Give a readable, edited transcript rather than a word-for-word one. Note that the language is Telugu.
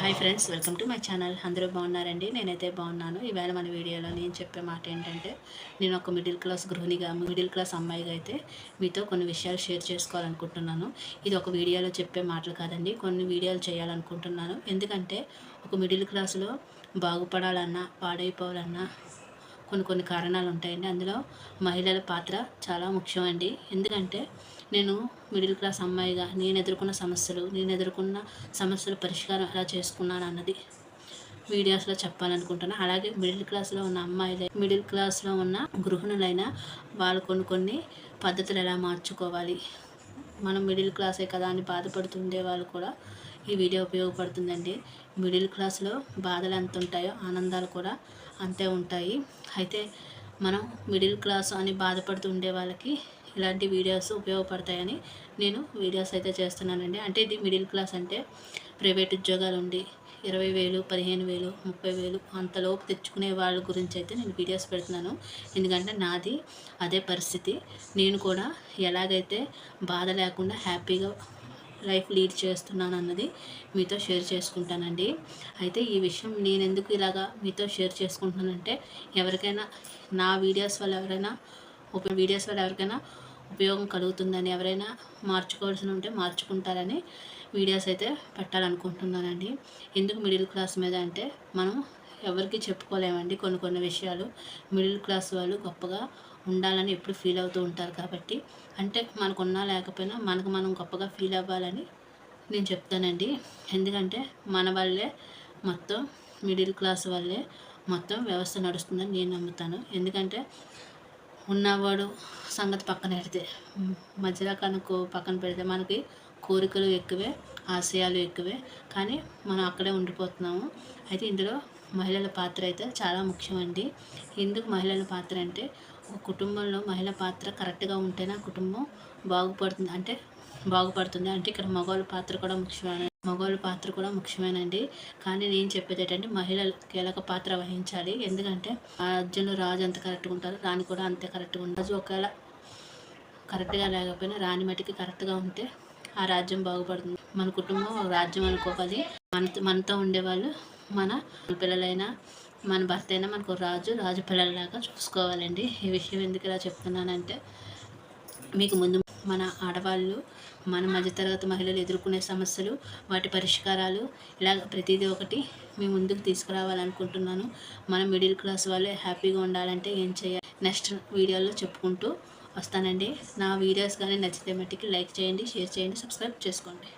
Hi friends, welcome to my channel. అందరూ బాగున్నారండి? నేనైతే బాగున్నాను. ఈవేళ మన వీడియోలో నేను చెప్పే మాట ఏంటంటే, నేను ఒక మిడిల్ క్లాస్ గృహిణిగా, మిడిల్ క్లాస్ అమ్మాయిగా అయితే మీతో కొన్ని విషయాలు షేర్ చేసుకోవాలనుకుంటున్నాను. ఇది ఒక వీడియోలో చెప్పే మాటలు కాదండి, కొన్ని వీడియోలు చేయాలనుకుంటున్నాను. ఎందుకంటే ఒక మిడిల్ క్లాస్లో బాగుపడాలన్నా పాడైపోవాలన్నా కొన్ని కారణాలు ఉంటాయండి. అందులో మహిళల పాత్ర చాలా ముఖ్యమండి. ఎందుకంటే నేను మిడిల్ క్లాస్ అమ్మాయిగా నేను ఎదుర్కొన్న సమస్యల పరిష్కారం ఎలా చేసుకున్నాను అన్నది వీడియోస్లో చెప్పాలనుకుంటున్నాను. అలాగే మిడిల్ క్లాస్లో ఉన్న గృహిణులైన వాళ్ళు కొన్ని పద్ధతులు ఎలా మార్చుకోవాలి, మనం మిడిల్ క్లాసే కదా అని బాధపడుతుండే వాళ్ళు కూడా ఈ వీడియో ఉపయోగపడుతుందండి. మిడిల్ క్లాస్లో బాధలు ఎంత ఉంటాయో ఆనందాలు కూడా అంతే ఉంటాయి. అయితే మనం మిడిల్ క్లాస్ అని బాధపడుతూ ఉండే వాళ్ళకి ఇలాంటి వీడియోస్ ఉపయోగపడతాయని నేను వీడియోస్ అయితే చేస్తున్నానండి. అంటే ఇది మిడిల్ క్లాస్ అంటే ప్రైవేట్ ఉద్యోగాలు ఉండి 20,000, 15,000, 30,000 అంతలోపు తెచ్చుకునే వాళ్ళ గురించి అయితే నేను వీడియోస్ పెడుతున్నాను. ఎందుకంటే నాది అదే పరిస్థితి. నేను కూడా ఎలాగైతే బాధ లేకుండా హ్యాపీగా లైఫ్ లీడ్ చేస్తున్నాను అన్నది మీతో షేర్ చేసుకుంటానండి. అయితే ఈ విషయం నేను ఎందుకు ఇలాగా మీతో షేర్ చేసుకుంటున్నానంటే, ఎవరికైనా నా వీడియోస్ వల్ల ఎవరైనా ఉపయోగం కలుగుతుందని, ఎవరైనా మార్చుకోవాల్సి ఉంటే మార్చుకుంటారని వీడియోస్ అయితే పెట్టాలనుకుంటున్నానండి. ఎందుకు మిడిల్ క్లాస్ మీద అంటే, మనం ఎవరికి చెప్పుకోలేమండి కొన్ని విషయాలు. మిడిల్ క్లాస్ వాళ్ళు గొప్పగా ఉండాలని ఎప్పుడు ఫీల్ అవుతూ ఉంటారు కాబట్టి, అంటే మనకున్నా లేకపోయినా మనకు మనం గొప్పగా ఫీల్ అవ్వాలని నేను చెప్తానండి. ఎందుకంటే మన వల్లే మొత్తం మిడిల్ క్లాస్ వల్లే మొత్తం వ్యవస్థ నడుస్తుందని నేను నమ్ముతాను. ఎందుకంటే ఉన్నవాడు సంగతి పక్కన పెడితే, మధ్యలో కనుక పక్కన పెడితే మనకి కోరికలు ఎక్కువే, ఆశయాలు ఎక్కువే, కానీ మనం అక్కడే ఉండిపోతున్నాము. అయితే ఇందులో మహిళల పాత్ర అయితే చాలా ముఖ్యమండి. ఎందుకు మహిళల పాత్ర అంటే, ఒక కుటుంబంలో మహిళ పాత్ర కరెక్ట్గా ఉంటేనే ఆ కుటుంబం బాగుపడుతుంది. అంటే ఇక్కడ మగవాళ్ళ పాత్ర కూడా ముఖ్యమేనండి. కానీ నేను చెప్పేది ఏంటంటే, మహిళలు కీలక పాత్ర వహించాలి. ఎందుకంటే ఆ రాజ్యంలో రాజు ఎంత కరెక్ట్గా ఉంటారో రాణి కూడా అంతే కరెక్ట్గా ఉంటుంది. రాజు ఒకవేళ కరెక్ట్గా లేకపోయినా రాణి మటుకి కరెక్ట్గా ఉంటే ఆ రాజ్యం బాగుపడుతుంది. మన కుటుంబం ఒక రాజ్యం అనుకోవాలి. మనతో ఉండేవాళ్ళు మన పిల్లలైనా, మన భర్త అయినా మనకు రాజు పిల్లలలాగా చూసుకోవాలండి. ఈ విషయం ఎందుకు ఇలా చెప్తున్నానంటే, మీకు ముందు మన ఆడవాళ్ళు, మన మధ్యతరగతి మహిళలు ఎదుర్కొనే సమస్యలు, వాటి పరిష్కారాలు, ఇలా ప్రతిదీ ఒకటి మీ ముందుకు తీసుకురావాలనుకుంటున్నాను. మనం మిడిల్ క్లాస్ వాళ్ళే హ్యాపీగా ఉండాలంటే ఏం చేయాలి నెక్స్ట్ వీడియోలో చెప్పుకుంటూ వస్తానండి. నా వీడియోస్ కానీ నచ్చితే మట్టికి లైక్ చేయండి, షేర్ చేయండి, సబ్స్క్రైబ్ చేసుకోండి.